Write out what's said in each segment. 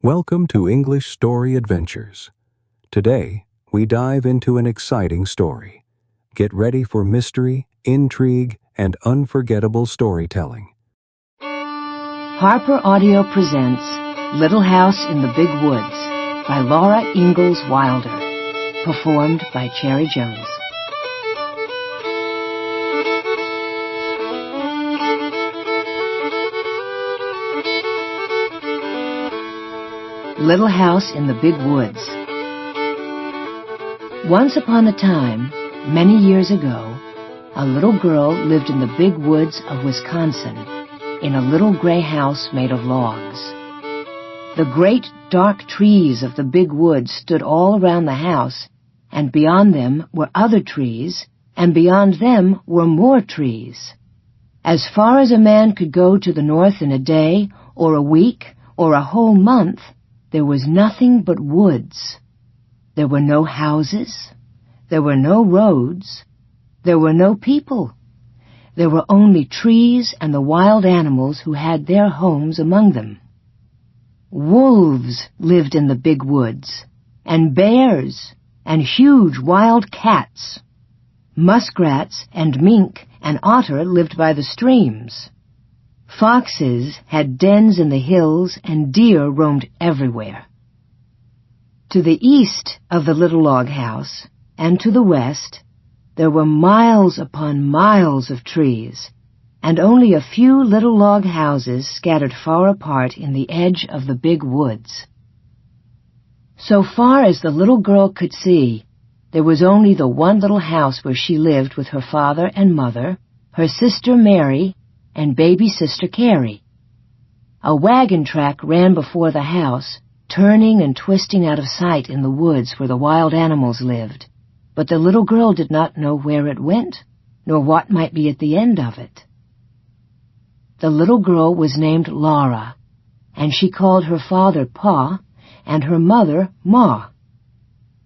Welcome to English Story Adventures. Today, we dive into an exciting story. Get ready for mystery, intrigue, and unforgettable storytelling. Harper Audio presents Little House in the Big Woods by Laura Ingalls Wilder, performed by Cherry Jones. Little House in the Big Woods. Once upon a time, many years ago, a little girl lived in the big woods of Wisconsin in a little gray house made of logs. The great dark trees of the big woods stood all around the house, and beyond them were other trees, and beyond them were more trees. As far as a man could go to the north in a day, or a week, or a whole month, there was nothing but woods. There were no houses. There were no roads. There were no people. There were only trees and the wild animals who had their homes among them. Wolves lived in the big woods, and bears, and huge wild cats. Muskrats and mink and otter lived by the streams. Foxes had dens in the hills, and deer roamed everywhere. To the east of the little log house, and to the west, there were miles upon miles of trees, and only a few little log houses scattered far apart in the edge of the big woods. So far as the little girl could see, there was only the one little house where she lived with her father and mother, her sister Mary, and baby sister Carrie. A wagon track ran before the house, turning and twisting out of sight in the woods where the wild animals lived, but the little girl did not know where it went, nor what might be at the end of it. The little girl was named Laura, and she called her father Pa, and her mother Ma.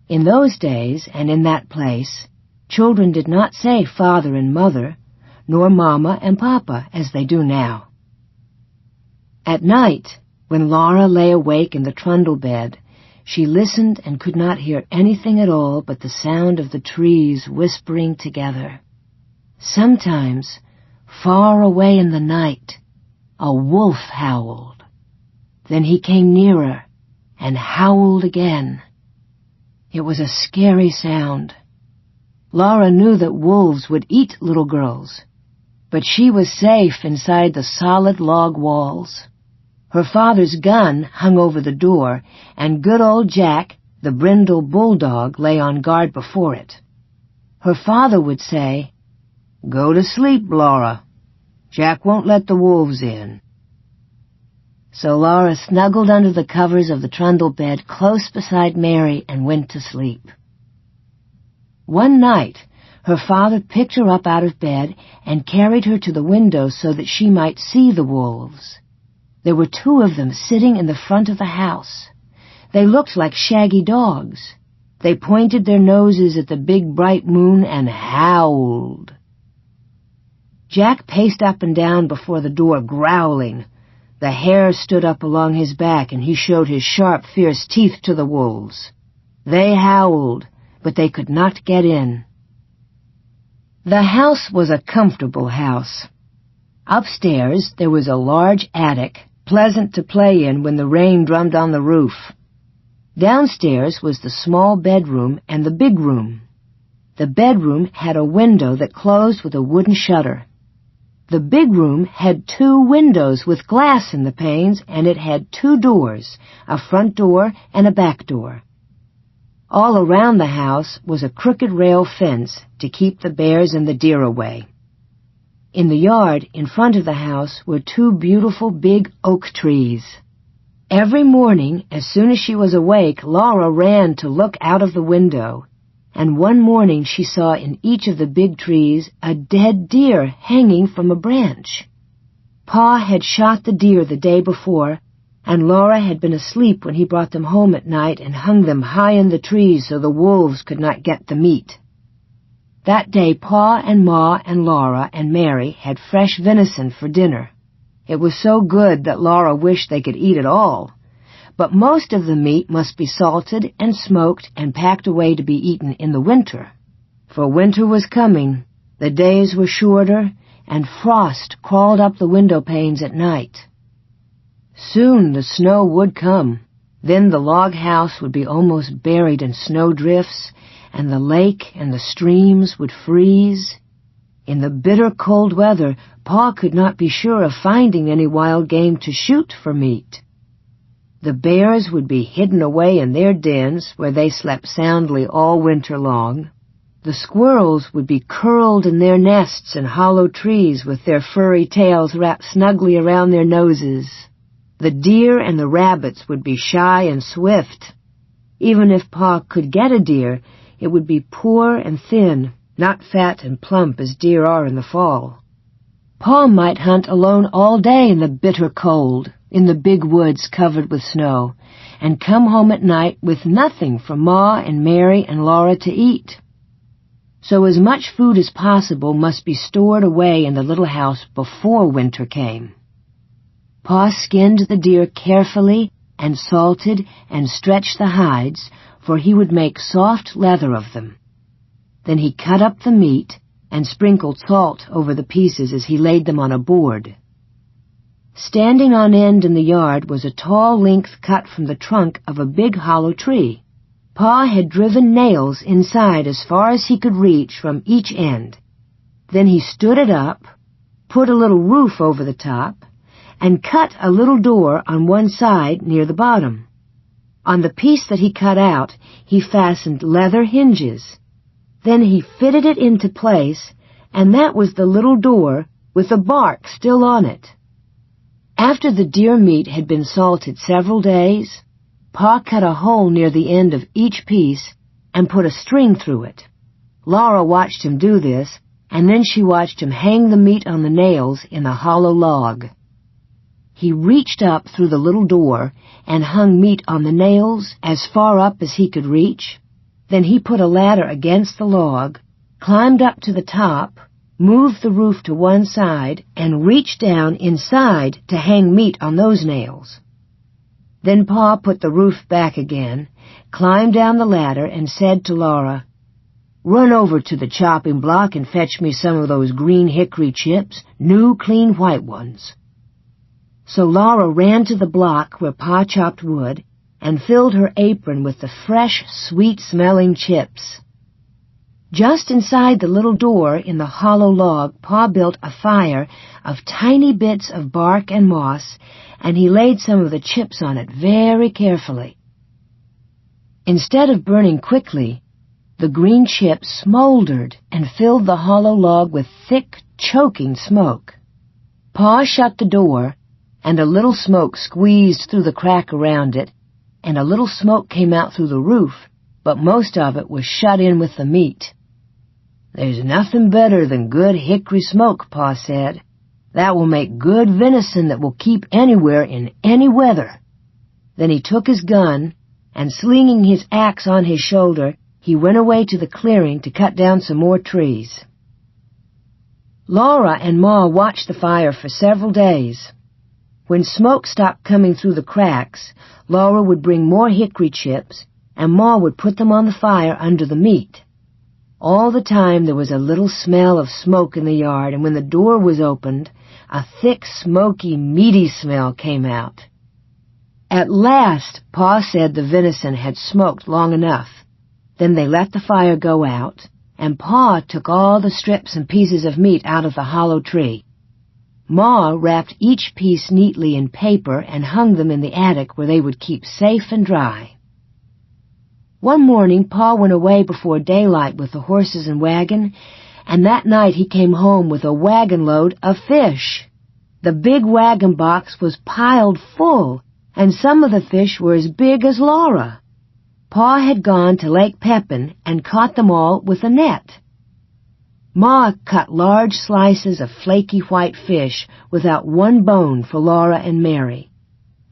In those days, and in that place, children did not say father and mother, nor Mama and Papa, as they do now. At night, when Laura lay awake in the trundle bed, she listened and could not hear anything at all but the sound of the trees whispering together. Sometimes, far away in the night, a wolf howled. Then he came nearer and howled again. It was a scary sound. Laura knew that wolves would eat little girls, but she was safe inside the solid log walls. Her father's gun hung over the door, and good old Jack, the brindle bulldog, lay on guard before it. Her father would say, "Go to sleep, Laura. Jack won't let the wolves in." So Laura snuggled under the covers of the trundle bed close beside Mary and went to sleep. One night, her father picked her up out of bed and carried her to the window so that she might see the wolves. There were two of them sitting in the front of the house. They looked like shaggy dogs. They pointed their noses at the big bright moon and howled. Jack paced up and down before the door, growling. The hair stood up along his back, and he showed his sharp, fierce teeth to the wolves. They howled, but they could not get in. The house was a comfortable house. Upstairs there was a large attic, pleasant to play in when the rain drummed on the roof. Downstairs was the small bedroom and the big room. The bedroom had a window that closed with a wooden shutter. The big room had two windows with glass in the panes, and it had two doors, a front door and a back door. All around the house was a crooked rail fence to keep the bears and the deer away. In the yard in front of the house were two beautiful big oak trees. Every morning, as soon as she was awake, Laura ran to look out of the window, and one morning she saw in each of the big trees a dead deer hanging from a branch. Pa had shot the deer the day before, and Laura had been asleep when he brought them home at night and hung them high in the trees so the wolves could not get the meat. That day Pa and Ma and Laura and Mary had fresh venison for dinner. It was so good that Laura wished they could eat it all. but most of the meat must be salted and smoked and packed away to be eaten in the winter. For winter was coming, the days were shorter, and frost crawled up the window panes at night. Soon the snow would come. Then the log house would be almost buried in snowdrifts, and the lake and the streams would freeze. In the bitter cold weather, Pa could not be sure of finding any wild game to shoot for meat. The bears would be hidden away in their dens where they slept soundly all winter long. The squirrels would be curled in their nests in hollow trees with their furry tails wrapped snugly around their noses. The deer and the rabbits would be shy and swift. Even if Pa could get a deer, it would be poor and thin, not fat and plump as deer are in the fall. Pa might hunt alone all day in the bitter cold, in the big woods covered with snow, and come home at night with nothing for Ma and Mary and Laura to eat. So as much food as possible must be stored away in the little house before winter came. Pa skinned the deer carefully and salted and stretched the hides, for he would make soft leather of them. Then he cut up the meat and sprinkled salt over the pieces as he laid them on a board. Standing on end in the yard was a tall length cut from the trunk of a big hollow tree. Pa had driven nails inside as far as he could reach from each end. Then he stood it up, put a little roof over the top, and cut a little door on one side near the bottom. On the piece that he cut out, he fastened leather hinges. Then he fitted it into place, and that was the little door with the bark still on it. After the deer meat had been salted several days, Pa cut a hole near the end of each piece and put a string through it. Laura watched him do this, and then she watched him hang the meat on the nails in the hollow log. He reached up through the little door and hung meat on the nails as far up as he could reach. Then he put a ladder against the log, climbed up to the top, moved the roof to one side, and reached down inside to hang meat on those nails. Then Pa put the roof back again, climbed down the ladder, and said to Laura, "Run over to the chopping block and fetch me some of those green hickory chips, new clean white ones." So Laura ran to the block where Pa chopped wood and filled her apron with the fresh, sweet-smelling chips. Just inside the little door in the hollow log, Pa built a fire of tiny bits of bark and moss, and he laid some of the chips on it very carefully. Instead of burning quickly, the green chips smoldered and filled the hollow log with thick, choking smoke. Pa shut the door, and a little smoke squeezed through the crack around it, and a little smoke came out through the roof, but most of it was shut in with the meat. "There's nothing better than good hickory smoke," Pa said. "That will make good venison that will keep anywhere in any weather." Then he took his gun, and slinging his axe on his shoulder, he went away to the clearing to cut down some more trees. Laura and Ma watched the fire for several days. When smoke stopped coming through the cracks, Laura would bring more hickory chips, and Ma would put them on the fire under the meat. All the time there was a little smell of smoke in the yard, and when the door was opened, a thick, smoky, meaty smell came out. At last, Pa said the venison had smoked long enough. Then they let the fire go out, and Pa took all the strips and pieces of meat out of the hollow tree. Ma wrapped each piece neatly in paper and hung them in the attic where they would keep safe and dry. One morning, Pa went away before daylight with the horses and wagon, and that night he came home with a wagon load of fish. The big wagon box was piled full, and some of the fish were as big as Laura. Pa had gone to Lake Pepin and caught them all with a net. Ma cut large slices of flaky white fish without one bone for Laura and Mary.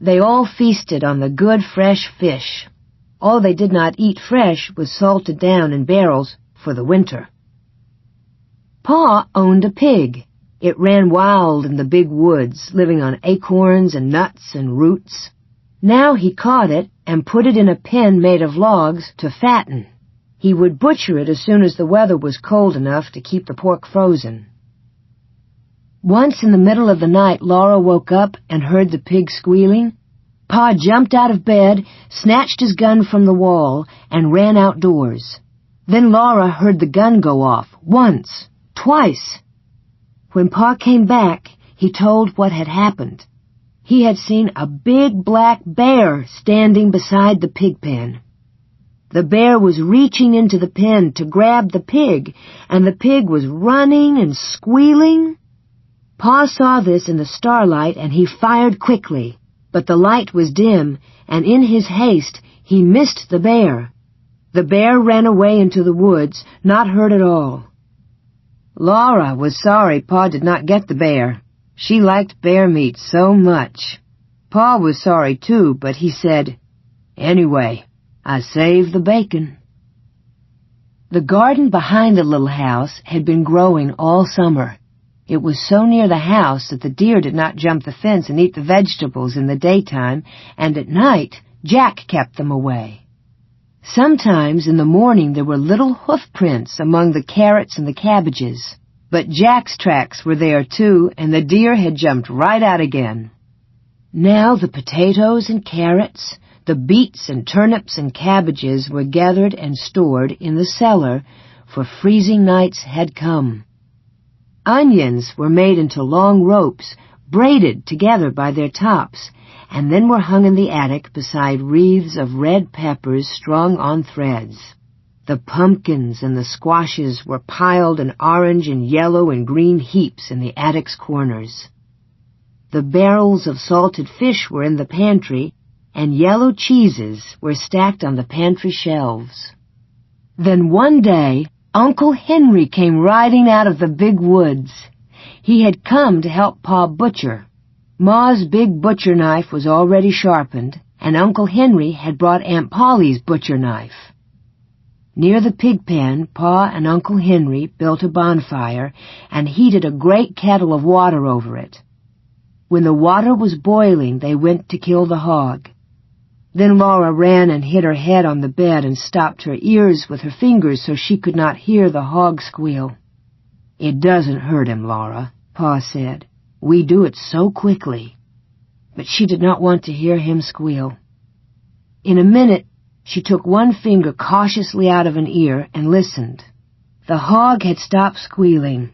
They all feasted on the good fresh fish. All they did not eat fresh was salted down in barrels for the winter. Pa owned a pig. It ran wild in the big woods, living on acorns and nuts and roots. Now he caught it and put it in a pen made of logs to fatten. He would butcher it as soon as the weather was cold enough to keep the pork frozen. Once in the middle of the night, Laura woke up and heard the pig squealing. Pa jumped out of bed, snatched his gun from the wall, and ran outdoors. Then Laura heard the gun go off, once, twice. When Pa came back, he told what had happened. He had seen a big black bear standing beside the pig pen. The bear was reaching into the pen to grab the pig, and the pig was running and squealing. Pa saw this in the starlight, and he fired quickly, but the light was dim, and in his haste he missed the bear. The bear ran away into the woods, not hurt at all. Laura was sorry Pa did not get the bear. She liked bear meat so much. Pa was sorry too, but he said, "Anyway, I saved the bacon." The garden behind the little house had been growing all summer. It was so near the house that the deer did not jump the fence and eat the vegetables in the daytime, and at night Jack kept them away. Sometimes in the morning there were little hoof prints among the carrots and the cabbages, but Jack's tracks were there too, and the deer had jumped right out again. Now the potatoes and carrots, the beets and turnips and cabbages were gathered and stored in the cellar, for freezing nights had come. Onions were made into long ropes, braided together by their tops, and then were hung in the attic beside wreaths of red peppers strung on threads. The pumpkins and the squashes were piled in orange and yellow and green heaps in the attic's corners. The barrels of salted fish were in the pantry, and yellow cheeses were stacked on the pantry shelves. Then one day, Uncle Henry came riding out of the big woods. He had come to help Pa butcher. Ma's big butcher knife was already sharpened, and Uncle Henry had brought Aunt Polly's butcher knife. Near the pig pen, Pa and Uncle Henry built a bonfire and heated a great kettle of water over it. When the water was boiling, they went to kill the hog. Then Laura ran and hid her head on the bed and stopped her ears with her fingers so she could not hear the hog squeal. "It doesn't hurt him, Laura," Pa said. "We do it so quickly." But she did not want to hear him squeal. In a minute, she took one finger cautiously out of an ear and listened. The hog had stopped squealing.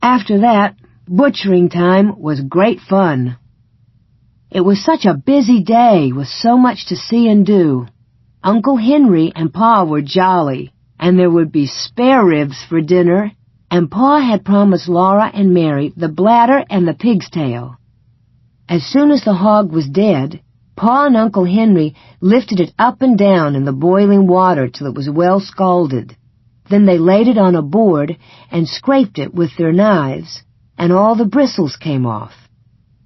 After that, butchering time was great fun. It was such a busy day with so much to see and do. Uncle Henry and Pa were jolly, and there would be spare ribs for dinner, and Pa had promised Laura and Mary the bladder and the pig's tail. As soon as the hog was dead, Pa and Uncle Henry lifted it up and down in the boiling water till it was well scalded. Then they laid it on a board and scraped it with their knives, and all the bristles came off.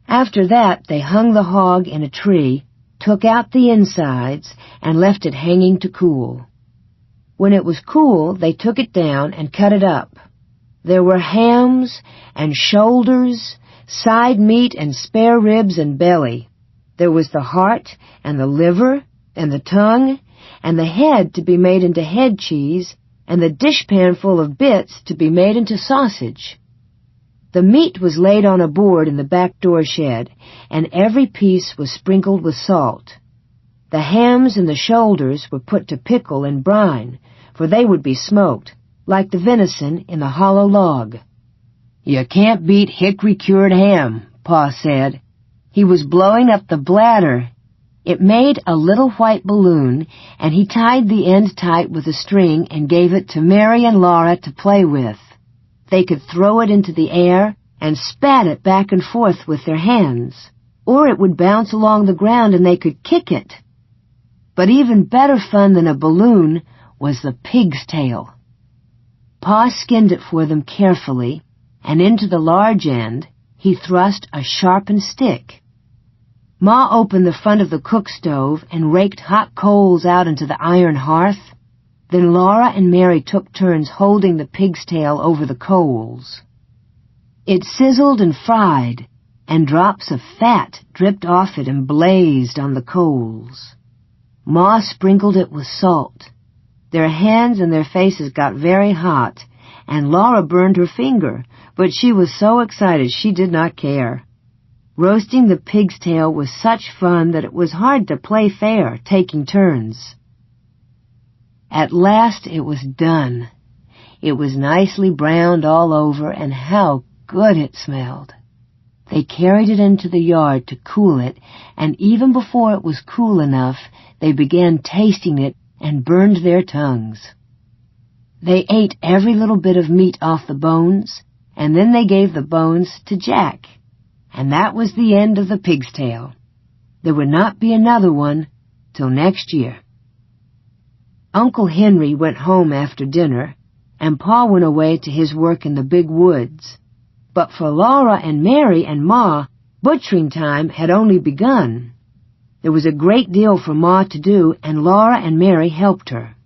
After that, they hung the hog in a tree, took out the insides, and left it hanging to cool. When it was cool, they took it down and cut it up. There were hams and shoulders, side meat and spare ribs and belly. There was the heart and the liver and the tongue and the head to be made into head cheese and the dishpan full of bits to be made into sausage. The meat was laid on a board in the back door shed, and every piece was sprinkled with salt. The hams and the shoulders were put to pickle and brine, for they would be smoked, like the venison in the hollow log. "You can't beat hickory-cured ham," Pa said. He was blowing up the bladder. It made a little white balloon, and he tied the end tight with a string and gave it to Mary and Laura to play with. They could throw it into the air and spat it back and forth with their hands, or it would bounce along the ground and they could kick it. But even better fun than a balloon was the pig's tail. Pa skinned it for them carefully, and into the large end he thrust a sharpened stick. Ma opened the front of the cook stove and raked hot coals out into the iron hearth. Then Laura and Mary took turns holding the pig's tail over the coals. It sizzled and fried, and drops of fat dripped off it and blazed on the coals. Ma sprinkled it with salt. Their hands and their faces got very hot, and Laura burned her finger, but she was so excited she did not care. Roasting the pig's tail was such fun that it was hard to play fair, taking turns. At last it was done. It was nicely browned all over, and how good it smelled. They carried it into the yard to cool it, and even before it was cool enough, they began tasting it and burned their tongues. They ate every little bit of meat off the bones, and then they gave the bones to Jack. And that was the end of the pig's tail. There would not be another one till next year. Uncle Henry went home after dinner, and Pa went away to his work in the big woods. But for Laura and Mary and Ma, butchering time had only begun. There was a great deal for Ma to do, and Laura and Mary helped her.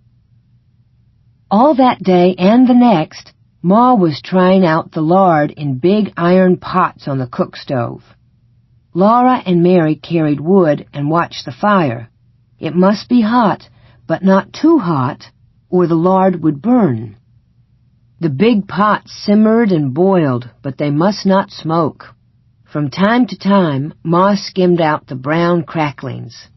All that day and the next, Ma was trying out the lard in big iron pots on the cook stove. Laura and Mary carried wood and watched the fire. It must be hot, but not too hot, or the lard would burn. The big pots simmered and boiled, but they must not smoke. From time to time, Ma skimmed out the brown cracklings.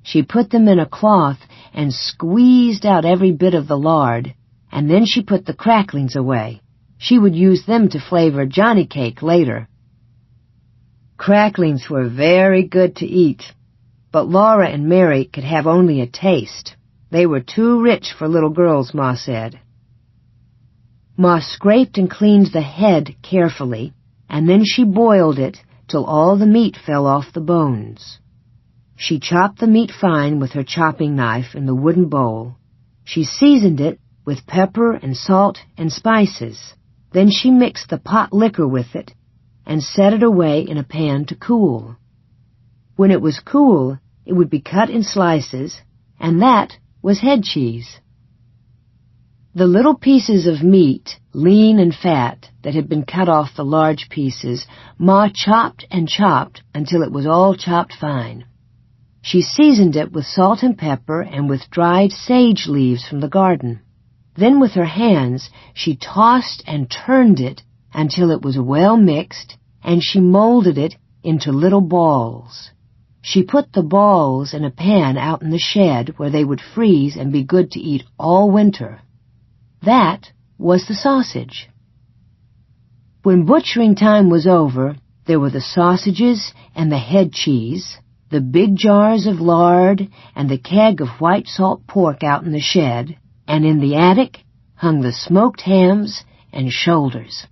She put them in a cloth and squeezed out every bit of the lard, and then she put the cracklings away. She would use them to flavor Johnny cake later. Cracklings were very good to eat, but Laura and Mary could have only a taste. They were too rich for little girls, Ma said. Ma scraped and cleaned the head carefully, and then she boiled it till all the meat fell off the bones. She chopped the meat fine with her chopping knife in the wooden bowl. She seasoned it with pepper and salt and spices. Then she mixed the pot liquor with it and set it away in a pan to cool. When it was cool, it would be cut in slices, and that was head cheese. The little pieces of meat, lean and fat, that had been cut off the large pieces, Ma chopped and chopped until it was all chopped fine. She seasoned it with salt and pepper and with dried sage leaves from the garden. Then with her hands she tossed and turned it until it was well mixed, and she molded it into little balls. She put the balls in a pan out in the shed where they would freeze and be good to eat all winter. That was the sausage. When butchering time was over, there were the sausages and the head cheese, the big jars of lard, and the keg of white salt pork out in the shed, and in the attic hung the smoked hams and shoulders.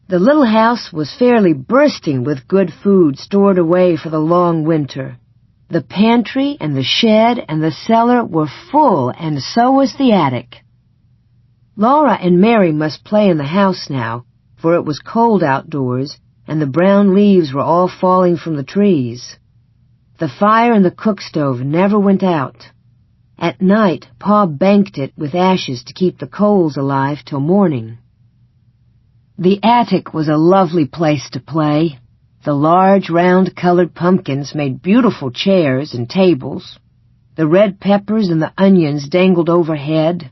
The little house was fairly bursting with good food stored away for the long winter. The pantry and the shed and the cellar were full, and so was the attic. Laura and Mary must play in the house now, for it was cold outdoors, and the brown leaves were all falling from the trees. The fire in the cook stove never went out. At night, Pa banked it with ashes to keep the coals alive till morning. The attic was a lovely place to play. The large, round-colored pumpkins made beautiful chairs and tables. The red peppers and the onions dangled overhead.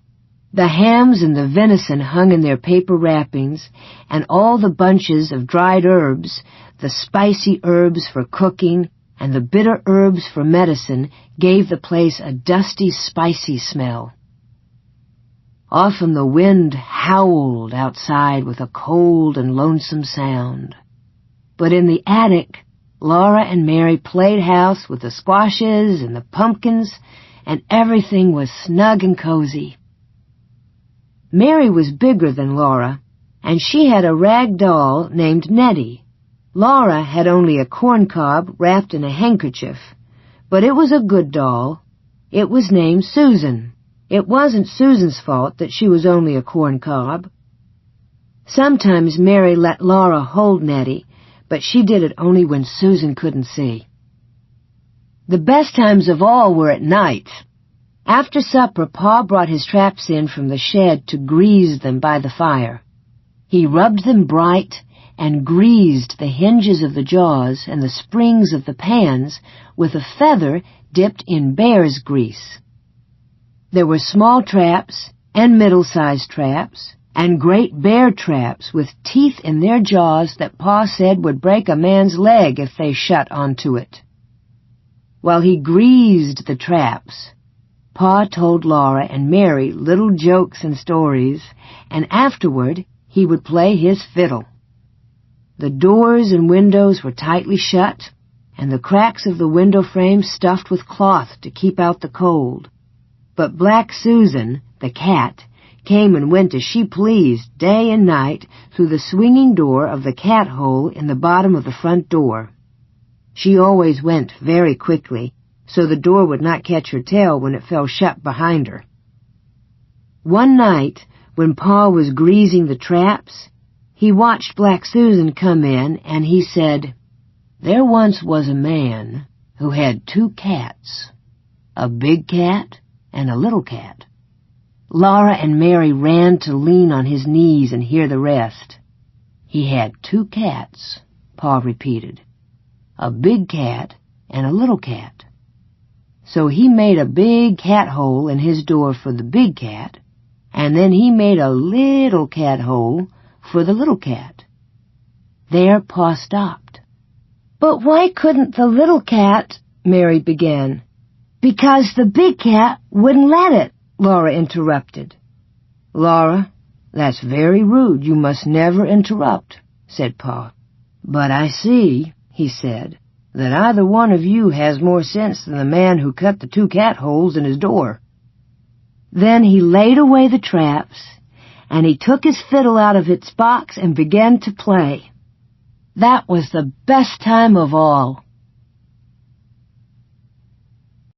The hams and the venison hung in their paper wrappings, and all the bunches of dried herbs, the spicy herbs for cooking, and the bitter herbs for medicine, gave the place a dusty, spicy smell. Often the wind howled outside with a cold and lonesome sound. But in the attic, Laura and Mary played house with the squashes and the pumpkins, and everything was snug and cozy. Mary was bigger than Laura, and she had a rag doll named Nettie. Laura had only a corncob wrapped in a handkerchief, but it was a good doll. It was named Susan. It wasn't Susan's fault that she was only a corncob. Sometimes Mary let Laura hold Nettie, but she did it only when Susan couldn't see. The best times of all were at night. After supper, Pa brought his traps in from the shed to grease them by the fire. He rubbed them bright and greased the hinges of the jaws and the springs of the pans with a feather dipped in bear's grease. There were small traps and middle-sized traps and great bear traps with teeth in their jaws that Pa said would break a man's leg if they shut onto it. While he greased the traps, Pa told Laura and Mary little jokes and stories, and afterward he would play his fiddle. The doors and windows were tightly shut, and the cracks of the window frames stuffed with cloth to keep out the cold. But Black Susan, the cat, came and went as she pleased day and night through the swinging door of the cat hole in the bottom of the front door. She always went very quickly, so the door would not catch her tail when it fell shut behind her. One night, when Pa was greasing the traps, he watched Black Susan come in, and he said, "There once was a man who had 2 cats, a big cat and a little cat." Laura and Mary ran to lean on his knees and hear the rest. "He had 2 cats," Pa repeated, "a big cat and a little cat. So he made a big cat hole in his door for the big cat, and then he made a little cat hole for the little cat." There Pa stopped. "But why couldn't the little cat—" Mary began. "Because the big cat wouldn't let it," Laura interrupted. "Laura, that's very rude. You must never interrupt," said Pa. "But I see," he said, "that either one of you has more sense than the man who cut the 2 cat holes in his door." Then he laid away the traps, and he took his fiddle out of its box and began to play. That was the best time of all.